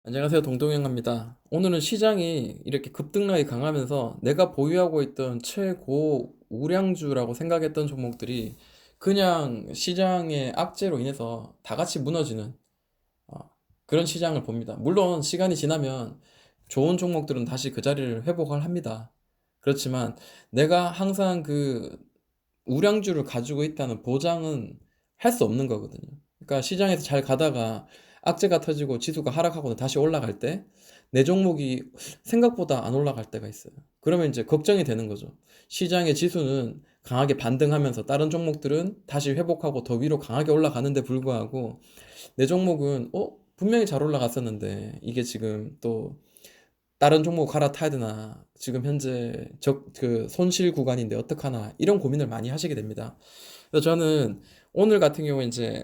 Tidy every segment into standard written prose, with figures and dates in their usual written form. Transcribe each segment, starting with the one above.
안녕하세요. 동동영입니다. 오늘은 시장이 이렇게 급등락이 강하면서 내가 보유하고 있던 최고 우량주라고 생각했던 종목들이 그냥 시장의 악재로 인해서 다 같이 무너지는 그런 시장을 봅니다. 물론 시간이 지나면 좋은 종목들은 다시 그 자리를 회복을 합니다. 그렇지만 내가 항상 그 우량주를 가지고 있다는 보장은 할 수 없는 거거든요. 그러니까 시장에서 잘 가다가 악재가 터지고 지수가 하락하고 다시 올라갈 때 내 종목이 생각보다 안 올라갈 때가 있어요. 그러면 이제 걱정이 되는 거죠. 시장의 지수는 강하게 반등하면서 다른 종목들은 다시 회복하고 더 위로 강하게 올라가는데 불구하고 내 종목은 분명히 잘 올라갔었는데 이게 지금 또 다른 종목 갈아타야 되나 지금 현재 그 손실 구간인데 어떡하나 이런 고민을 많이 하시게 됩니다. 그래서 저는 오늘 같은 경우에 이제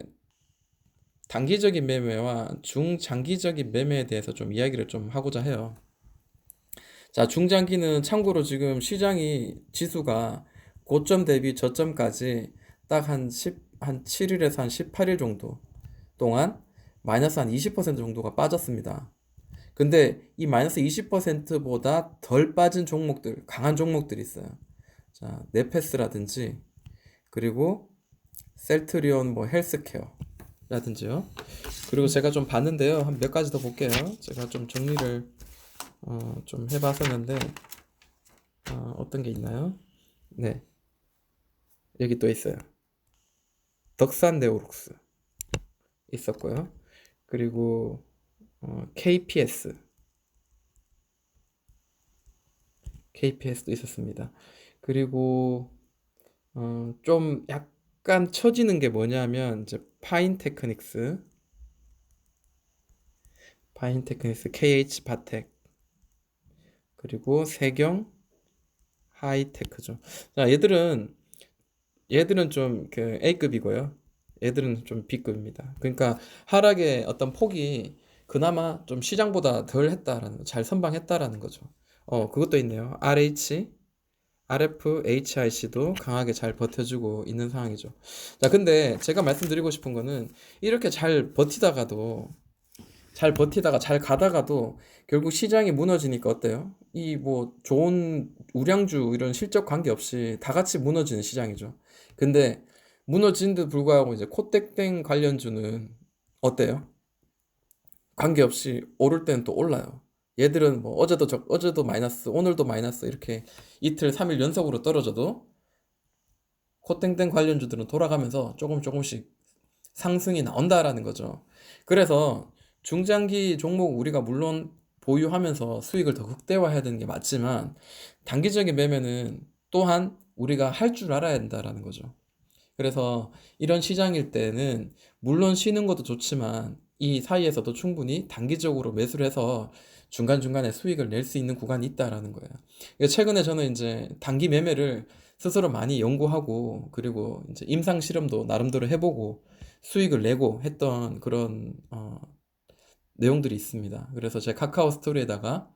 단기적인 매매와 중장기적인 매매에 대해서 좀 이야기를 좀 하고자 해요. 자, 중장기는 참고로 지금 시장이 지수가 고점 대비 저점까지 딱 한 7일에서 한 18일 정도 동안 마이너스 한 20% 정도가 빠졌습니다. 근데 이 마이너스 20%보다 덜 빠진 종목들, 강한 종목들이 있어요. 자, 네페스라든지 그리고 셀트리온 뭐 헬스케어라든지요. 그리고 제가 좀 봤는데요. 한 몇 가지 더 볼게요. 제가 좀 정리를 좀 해봤었는데 어떤 게 있나요? 네, 여기 또 있어요. 덕산네오룩스 있었고요. 그리고 KPS도 있었습니다. 그리고 좀 약간 처지는 게 뭐냐면 이제 파인테크닉스 KH 바텍 그리고 세경 하이테크죠. 자, 얘들은 좀 그 A급이고요. 얘들은 좀 B급입니다. 그러니까 하락의 어떤 폭이 그나마 좀 시장보다 덜 했다라는 거, 잘 선방했다라는 거죠. 그것도 있네요. RFHIC도 강하게 잘 버텨주고 있는 상황이죠. 자, 근데 제가 말씀드리고 싶은 거는 이렇게 잘 가다가도 결국 시장이 무너지니까 어때요? 이 뭐 좋은 우량주 이런 실적 관계없이 다 같이 무너지는 시장이죠. 근데 무너진 데 불구하고 이제 코땡땡 관련주는 어때요? 관계없이 오를 때는 또 올라요. 얘들은 뭐 어제도 마이너스, 오늘도 마이너스 이렇게 이틀, 3일 연속으로 떨어져도 코땡땡 관련주들은 돌아가면서 조금씩 상승이 나온다라는 거죠. 그래서 중장기 종목 우리가 물론 보유하면서 수익을 더 극대화해야 되는 게 맞지만 단기적인 매매는 또한 우리가 할 줄 알아야 된다라는 거죠. 그래서 이런 시장일 때는 물론 쉬는 것도 좋지만 이 사이에서도 충분히 단기적으로 매수를 해서 중간중간에 수익을 낼 수 있는 구간이 있다라는 거예요. 최근에 저는 이제 단기 매매를 스스로 많이 연구하고 그리고 이제 임상 실험도 나름대로 해보고 수익을 내고 했던 그런 내용들이 있습니다. 그래서 제 카카오 스토리에다가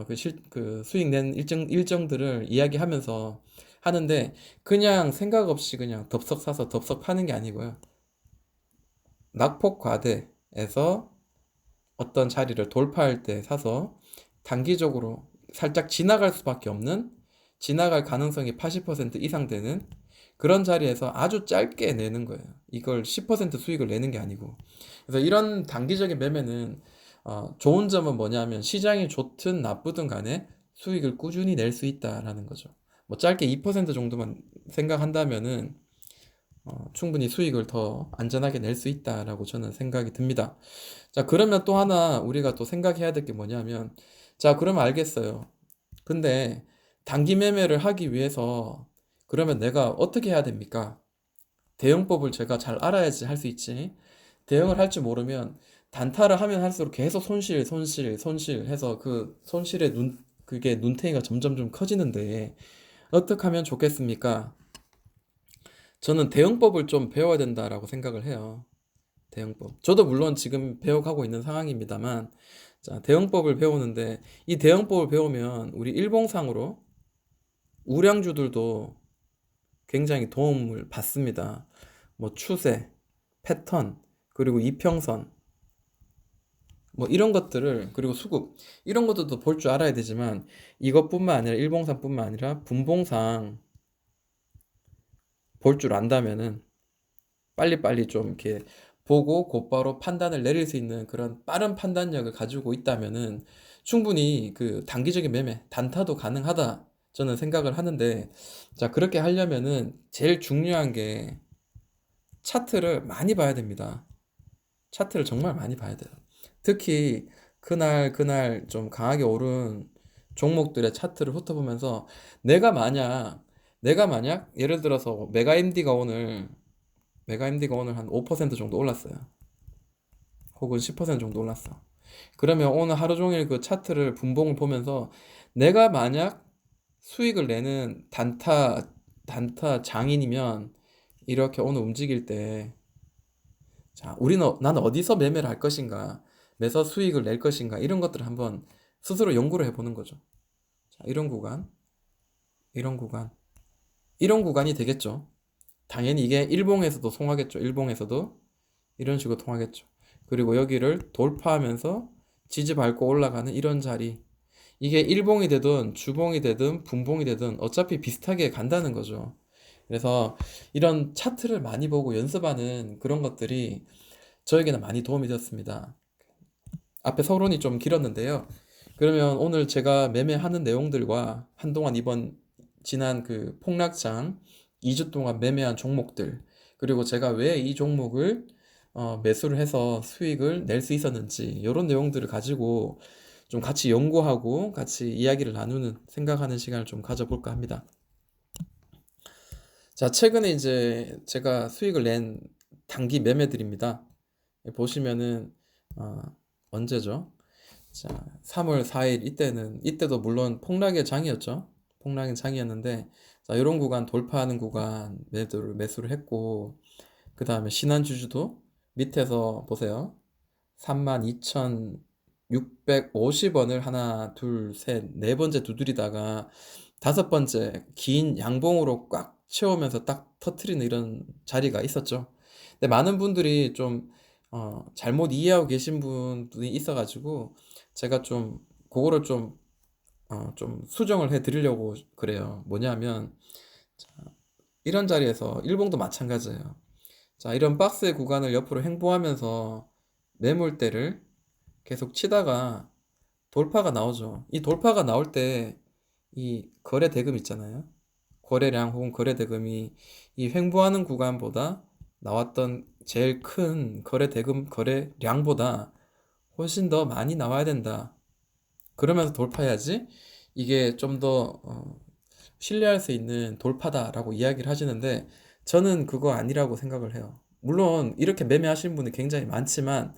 그 수익 낸 일정들을 이야기하면서 하는데 그냥 생각 없이 그냥 덥석 사서 덥석 파는 게 아니고요. 낙폭 과대에서 어떤 자리를 돌파할 때 사서 단기적으로 살짝 지나갈 수밖에 없는 지나갈 가능성이 80% 이상 되는 그런 자리에서 아주 짧게 내는 거예요. 이걸 10% 수익을 내는 게 아니고. 그래서 이런 단기적인 매매는 좋은 점은 뭐냐면 시장이 좋든 나쁘든 간에 수익을 꾸준히 낼 수 있다라는 거죠. 뭐 짧게 2% 정도만 생각한다면은 충분히 수익을 더 안전하게 낼 수 있다라고 저는 생각이 듭니다. 자, 그러면 또 하나 우리가 또 생각해야 될 게 뭐냐면, 자, 그러면 알겠어요. 근데 단기 매매를 하기 위해서 그러면 내가 어떻게 해야 됩니까? 대응법을 제가 잘 알아야지 할 수 있지. 대응을 할 줄 모르면 단타를 하면 할수록 계속 손실 해서 그 그게 눈탱이가 점점 좀 커지는데 어떻게 하면 좋겠습니까? 저는 대응법을 좀 배워야 된다라고 생각을 해요. 대응법. 저도 물론 지금 배워가고 있는 상황입니다만, 자, 대응법을 배우는데, 이 대응법을 배우면 우리 일봉상으로 우량주들도 굉장히 도움을 받습니다. 뭐 추세, 패턴, 그리고 이평선, 뭐 이런 것들을, 그리고 수급 이런 것들도 볼 줄 알아야 되지만, 이것뿐만 아니라 일봉상뿐만 아니라 분봉상 볼 줄 안다면은 빨리빨리 좀 이렇게 보고 곧바로 판단을 내릴 수 있는 그런 빠른 판단력을 가지고 있다면은 충분히 그 단기적인 매매, 단타도 가능하다 저는 생각을 하는데, 자, 그렇게 하려면은 제일 중요한 게 차트를 많이 봐야 됩니다. 차트를 정말 많이 봐야 돼요. 특히 그날 좀 강하게 오른 종목들의 차트를 훑어보면서, 내가 만약 내가 만약 예를 들어서 메가 MD가 오늘 한 5% 정도 올랐어요. 혹은 10% 정도 올랐어. 그러면 오늘 하루 종일 그 차트를 분봉을 보면서, 내가 만약 수익을 내는 단타 장인이면 이렇게 오늘 움직일 때, 자, 나는 어디서 매매를 할 것인가, 매서 수익을 낼 것인가, 이런 것들을 한번 스스로 연구를 해보는 거죠. 자, 이런 구간, 이런 구간이 되겠죠. 당연히 이게 일봉에서도 통하겠죠. 일봉에서도 이런 식으로 통하겠죠. 그리고 여기를 돌파하면서 지지 밟고 올라가는 이런 자리. 이게 일봉이 되든 주봉이 되든 분봉이 되든 어차피 비슷하게 간다는 거죠. 그래서 이런 차트를 많이 보고 연습하는 그런 것들이 저에게는 많이 도움이 되었습니다. 앞에 서론이 좀 길었는데요. 그러면 오늘 제가 매매하는 내용들과 한동안 지난 그 폭락장 2주 동안 매매한 종목들, 그리고 제가 왜 이 종목을 매수를 해서 수익을 낼 수 있었는지, 이런 내용들을 가지고 좀 같이 연구하고 같이 이야기를 나누는, 생각하는 시간을 좀 가져볼까 합니다. 자, 최근에 이제 제가 수익을 낸 단기 매매들입니다. 보시면은 어, 언제죠? 자, 3월 4일, 이때도 물론 폭락의 장이었죠. 폭락의 장이었는데, 자, 이런 구간, 돌파하는 구간 매수를 했고, 그 다음에 신한주주도 밑에서 보세요. 32,650원을 하나, 둘, 셋, 네 번째 두드리다가 다섯 번째 긴 양봉으로 꽉 채우면서 딱 터트리는 이런 자리가 있었죠. 근데 많은 분들이 좀 잘못 이해하고 계신 분들이 있어가지고, 제가 좀 그거를 좀 수정을 해 드리려고 그래요. 뭐냐면, 이런 자리에서 일봉도 마찬가지예요. 자, 이런 박스의 구간을 옆으로 횡보하면서 매물대를 계속 치다가 돌파가 나오죠. 이 돌파가 나올 때 이 거래 대금 있잖아요. 거래량 혹은 거래 대금이 이 횡보하는 구간보다 나왔던 제일 큰 거래 대금 거래량보다 훨씬 더 많이 나와야 된다. 그러면서 돌파해야지 이게 좀 더 신뢰할 수 있는 돌파다라고 이야기를 하시는데, 저는 그거 아니라고 생각을 해요. 물론 이렇게 매매하시는 분이 굉장히 많지만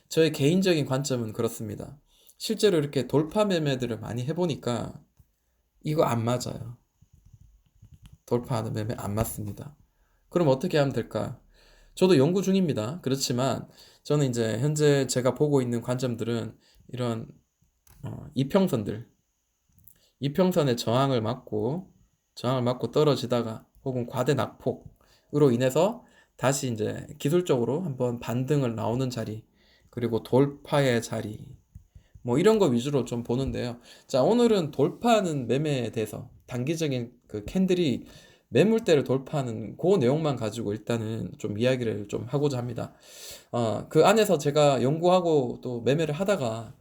저의 개인적인 관점은 그렇습니다. 실제로 이렇게 돌파 매매들을 많이 해보니까 이거 안 맞아요. 돌파하는 매매 안 맞습니다. 그럼 어떻게 하면 될까? 저도 연구 중입니다. 그렇지만 저는 이제 현재 제가 보고 있는 관점들은 이런 이평선들, 이평선의 저항을 맞고 떨어지다가 혹은 과대 낙폭으로 인해서 다시 이제 기술적으로 한번 반등을 나오는 자리, 그리고 돌파의 자리, 뭐 이런 거 위주로 좀 보는데요. 자, 오늘은 돌파하는 매매에 대해서 단기적인 그 캔들이 매물대를 돌파하는 그 내용만 가지고 일단은 좀 이야기를 좀 하고자 합니다. 그 안에서 제가 연구하고 또 매매를 하다가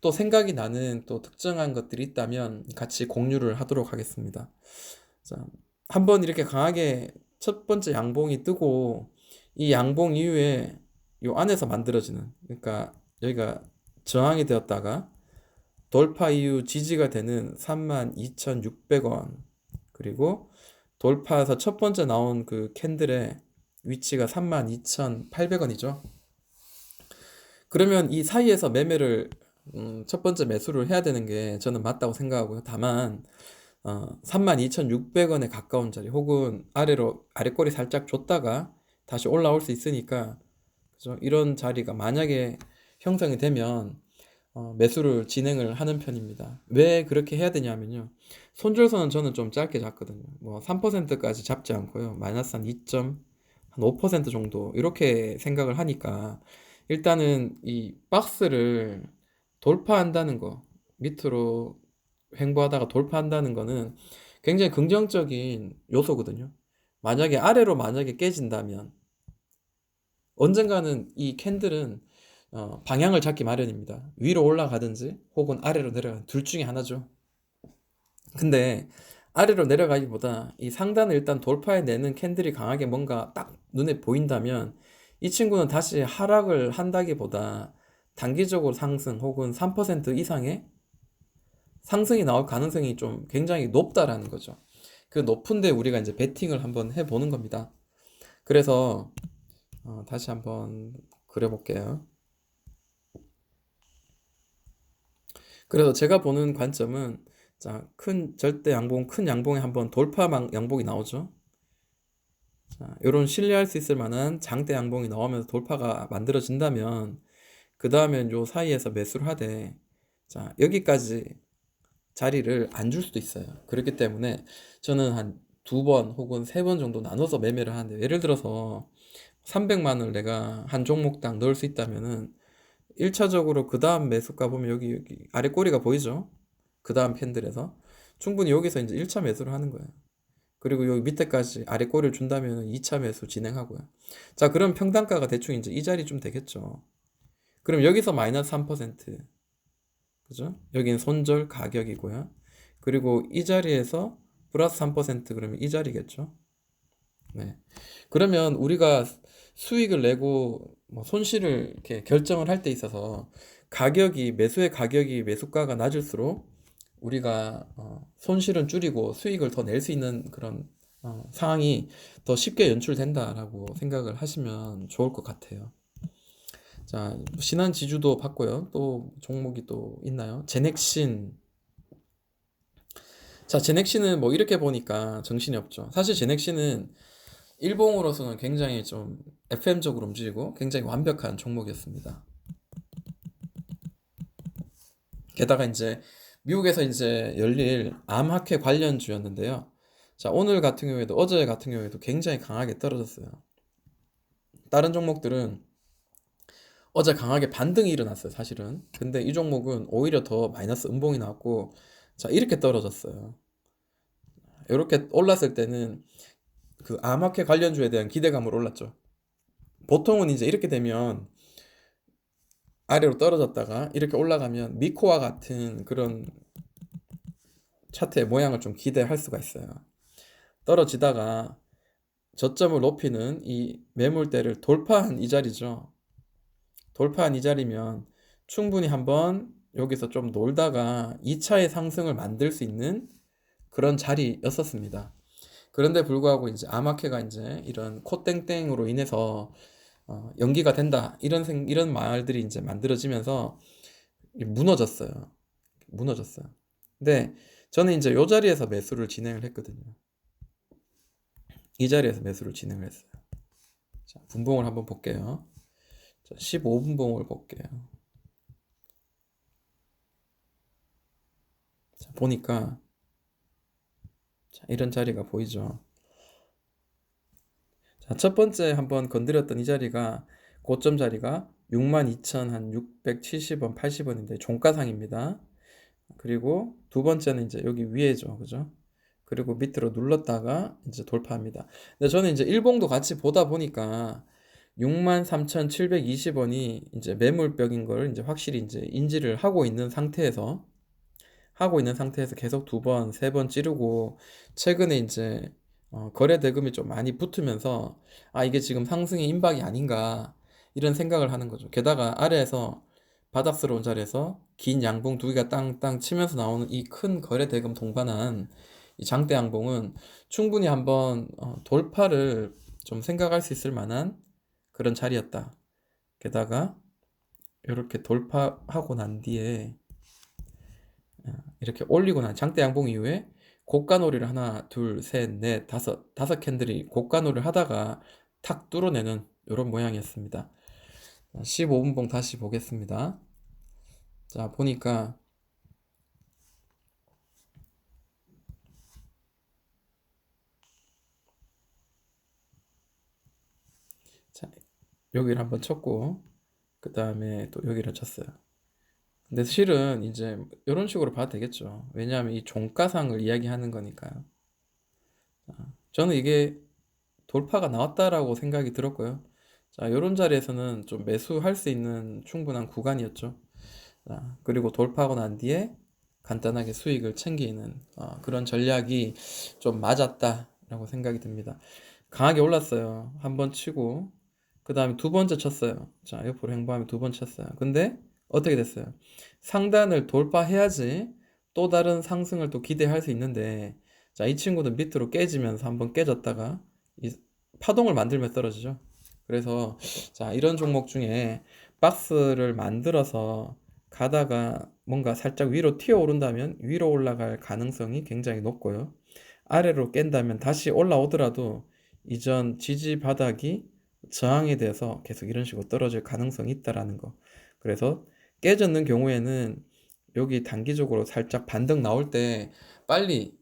또 생각이 나는 또 특정한 것들이 있다면 같이 공유를 하도록 하겠습니다. 자, 한번 이렇게 강하게 첫 번째 양봉이 뜨고 이 양봉 이후에 요 안에서 만들어지는, 그러니까 여기가 저항이 되었다가 돌파 이후 지지가 되는 32,600원, 그리고 돌파해서 첫 번째 나온 그 캔들의 위치가 32,800원이죠. 그러면 이 사이에서 매매를 첫 번째 매수를 해야 되는 게 저는 맞다고 생각하고요. 다만 32,600원에 가까운 자리 혹은 아래꼬리 살짝 줬다가 다시 올라올 수 있으니까, 그죠? 이런 자리가 만약에 형성이 되면 매수를 진행을 하는 편입니다. 왜 그렇게 해야 되냐면요. 손절선은 저는 좀 짧게 잡거든요. 뭐 3%까지 잡지 않고요. 마이너스 한 2한 5% 정도 이렇게 생각을 하니까, 일단은 이 박스를 돌파한다는 거, 밑으로 횡보하다가 돌파한다는 거는 굉장히 긍정적인 요소거든요. 만약에 아래로 만약에 깨진다면 언젠가는 이 캔들은 방향을 잡기 마련입니다. 위로 올라가든지 혹은 아래로 내려가든 둘 중에 하나죠. 근데 아래로 내려가기보다 이 상단을 일단 돌파해내는 캔들이 강하게 뭔가 딱 눈에 보인다면 이 친구는 다시 하락을 한다기보다 단기적으로 상승 혹은 3% 이상의 상승이 나올 가능성이 좀 굉장히 높다라는 거죠. 그 높은데 우리가 이제 베팅을 한번 해보는 겁니다. 그래서 다시 한번 그려볼게요. 그래서 제가 보는 관점은 자, 큰 절대 양봉, 큰 양봉에 한번 돌파 양봉이 나오죠. 자, 이런 신뢰할 수 있을 만한 장대 양봉이 나오면서 돌파가 만들어진다면 그 다음엔 요 사이에서 매수를 하되 자, 여기까지 자리를 안 줄 수도 있어요. 그렇기 때문에 저는 한 두 번 혹은 세 번 정도 나눠서 매매를 하는데 예를 들어서 300만 원을 내가 한 종목당 넣을 수 있다면은 1차적으로 그 다음 매수가 보면 여기 아래 꼬리가 보이죠? 그 다음 캔들에서 충분히 여기서 이제 1차 매수를 하는 거예요. 그리고 여기 밑에까지 아래 꼬리를 준다면 2차 매수 진행하고요. 자, 그럼 평단가가 대충 이제 이 자리쯤 되겠죠. 그럼 여기서 마이너스 3%, 그죠? 여기는 손절 가격이고요. 그리고 이 자리에서 플러스 3% 그러면 이 자리겠죠. 네. 그러면 우리가 수익을 내고 뭐 손실을 이렇게 결정을 할 때 있어서 매수의 가격이 매수가가 낮을수록 우리가 손실은 줄이고 수익을 더 낼 수 있는 그런 상황이 더 쉽게 연출된다라고 생각을 하시면 좋을 것 같아요. 자, 신한지주도 봤고요. 또 종목이 또 있나요? 제넥신. 자, 제넥신은 뭐 이렇게 보니까 정신이 없죠. 사실 제넥신은 일봉으로서는 굉장히 좀 FM적으로 움직이고 굉장히 완벽한 종목이었습니다. 게다가 이제 미국에서 이제 열릴 암학회 관련주였는데요. 자, 오늘 같은 경우에도 어제 같은 경우에도 굉장히 강하게 떨어졌어요. 다른 종목들은 어제 강하게 반등이 일어났어요, 사실은. 근데 이 종목은 오히려 더 마이너스 음봉이 나왔고, 자, 이렇게 떨어졌어요. 이렇게 올랐을 때는 그 암학회 관련주에 대한 기대감으로 올랐죠. 보통은 이제 이렇게 되면 아래로 떨어졌다가 이렇게 올라가면 미코와 같은 그런 차트의 모양을 좀 기대할 수가 있어요. 떨어지다가 저점을 높이는 이 매물대를 돌파한 이 자리죠. 돌파한 이 자리면 충분히 한번 여기서 좀 놀다가 2차의 상승을 만들 수 있는 그런 자리였었습니다. 그런데 불구하고 이제 아마케가 이제 이런 코땡땡으로 인해서 연기가 된다 이런 말들이 이제 만들어지면서 무너졌어요. 무너졌어요. 근데 저는 이제 이 자리에서 매수를 진행을 했거든요. 이 자리에서 매수를 진행을 했어요. 자, 분봉을 한번 볼게요. 자, 15분봉을 볼게요. 자, 보니까 자, 이런 자리가 보이죠. 자, 첫 번째 한번 건드렸던 이 자리가 고점 자리가 62,670원, 80원인데 종가상입니다. 그리고 두 번째는 이제 여기 위에죠. 그죠? 그리고 밑으로 눌렀다가 이제 돌파합니다. 근데 저는 이제 일봉도 같이 보다 보니까 63,720원이 이제 매물벽인 걸 이제 확실히 이제 인지를 하고 있는 상태에서 계속 두 번, 세 번 찌르고 최근에 이제 거래 대금이 좀 많이 붙으면서 아 이게 지금 상승의 임박이 아닌가 이런 생각을 하는 거죠. 게다가 아래에서 바닥스러운 자리에서 긴 양봉 두 개가 땅땅 치면서 나오는 이 큰 거래 대금 동반한 이 장대 양봉은 충분히 한번 돌파를 좀 생각할 수 있을 만한 그런 자리였다. 게다가 이렇게 돌파하고 난 뒤에 이렇게 올리고 난 장대 양봉 이후에 고가놀이를 하나, 둘, 셋, 넷, 다섯 캔들이 고가놀이를 하다가 탁 뚫어내는 이런 모양이었습니다. 15분봉 다시 보겠습니다. 자, 보니까 자, 여기를 한번 쳤고 그 다음에 또 여기를 쳤어요. 근데 실은 이제 이런 식으로 봐도 되겠죠. 왜냐하면 이 종가상을 이야기하는 거니까요. 저는 이게 돌파가 나왔다라고 생각이 들었고요. 자, 이런 자리에서는 좀 매수할 수 있는 충분한 구간이었죠. 자, 그리고 돌파하고 난 뒤에 간단하게 수익을 챙기는 그런 전략이 좀 맞았다라고 생각이 듭니다. 강하게 올랐어요. 한 번 치고 그 다음에 두 번째 쳤어요. 자, 옆으로 행보하면 두 번 쳤어요. 근데 어떻게 됐어요? 상단을 돌파해야지 또 다른 상승을 또 기대할 수 있는데, 자, 이 친구는 밑으로 깨지면서 한번 깨졌다가 이 파동을 만들면 떨어지죠. 그래서 자, 이런 종목 중에 박스를 만들어서 가다가 뭔가 살짝 위로 튀어 오른다면 위로 올라갈 가능성이 굉장히 높고요. 아래로 깬다면 다시 올라오더라도 이전 지지 바닥이 저항에 대해서 계속 이런 식으로 떨어질 가능성이 있다라는 거. 그래서 깨졌는 경우에는 여기 단기적으로 살짝 반등 나올 때 빨리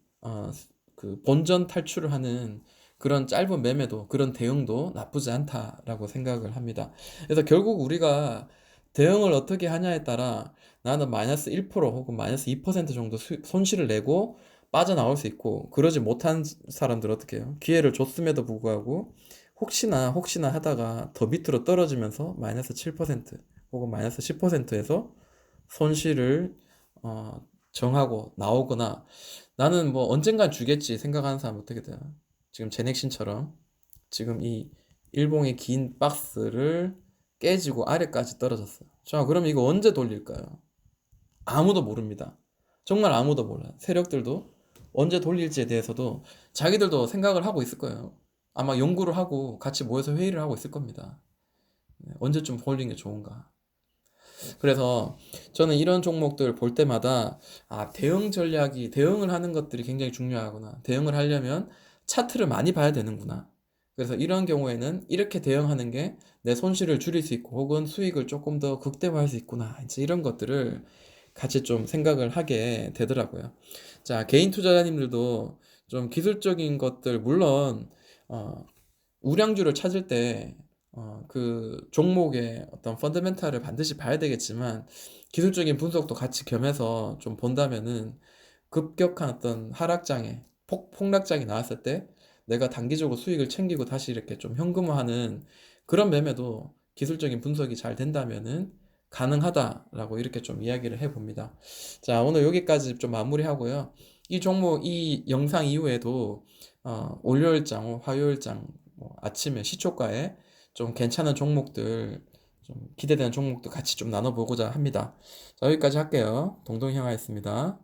그 본전 탈출을 하는 그런 짧은 매매도, 그런 대응도 나쁘지 않다라고 생각을 합니다. 그래서 결국 우리가 대응을 어떻게 하냐에 따라 나는 마이너스 1% 혹은 마이너스 2% 정도 손실을 내고 빠져나올 수 있고, 그러지 못한 사람들 어떻게 해요? 기회를 줬음에도 불구하고 혹시나 하다가 더 밑으로 떨어지면서 마이너스 7% 혹은 마이너스 10%에서 손실을 정하고 나오거나, 나는 뭐 언젠간 주겠지 생각하는 사람 어떻게 돼요? 지금 제넥신처럼 지금 이 일봉의 긴 박스를 깨지고 아래까지 떨어졌어요. 자, 그럼 이거 언제 돌릴까요? 아무도 모릅니다. 정말 아무도 몰라요. 세력들도 언제 돌릴지에 대해서도 자기들도 생각을 하고 있을 거예요. 아마 연구를 하고 같이 모여서 회의를 하고 있을 겁니다. 언제쯤 홀링 게 좋은가. 그래서 저는 이런 종목들 볼 때마다 대응 전략이, 대응을 하는 것들이 굉장히 중요하구나. 대응을 하려면 차트를 많이 봐야 되는구나. 그래서 이런 경우에는 이렇게 대응하는 게 내 손실을 줄일 수 있고 혹은 수익을 조금 더 극대화할 수 있구나. 이제 이런 것들을 같이 좀 생각을 하게 되더라고요. 자, 개인 투자자님들도 좀 기술적인 것들, 물론 우량주를 찾을 때 그 종목의 어떤 펀더멘탈을 반드시 봐야 되겠지만, 기술적인 분석도 같이 겸해서 좀 본다면은 급격한 어떤 하락장에 폭락장이 나왔을 때 내가 단기적으로 수익을 챙기고 다시 이렇게 좀 현금화하는 그런 매매도 기술적인 분석이 잘 된다면은 가능하다라고 이렇게 좀 이야기를 해봅니다. 자, 오늘 여기까지 좀 마무리하고요. 이 종목, 이 영상 이후에도 월요일장, 화요일장 아침에 시초가에 좀 괜찮은 종목들, 좀 기대되는 종목들 같이 좀 나눠보고자 합니다. 자, 여기까지 할게요. 동동형하였습니다.